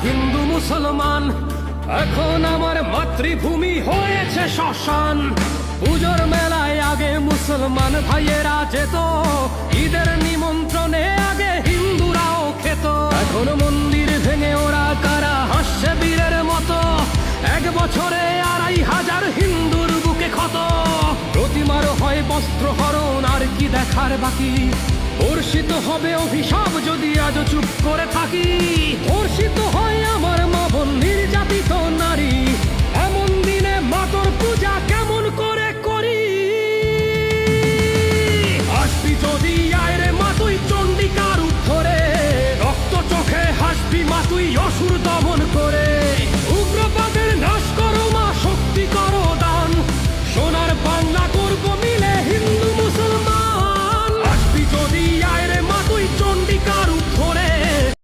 হিন্দু মুসলমান, এখন আমার মাতৃভূমি হয়েছে শ্মশান। পুজোর মেলায় আগে মুসলমান ভাইয়েরা যেত, ঈদের নিমন্ত্রণে আগে হিন্দুরাও খেত। এখন মন্দির ভেঙে ওরা কারা হাসছে বীরের মতো, 1 বছরে 2500 হিন্দুর বুকে ক্ষত। প্রতিমার হয় বস্ত্রহরণ, আর কি দেখার বাকি? বর্ষিত হবে অভিশাপ যদি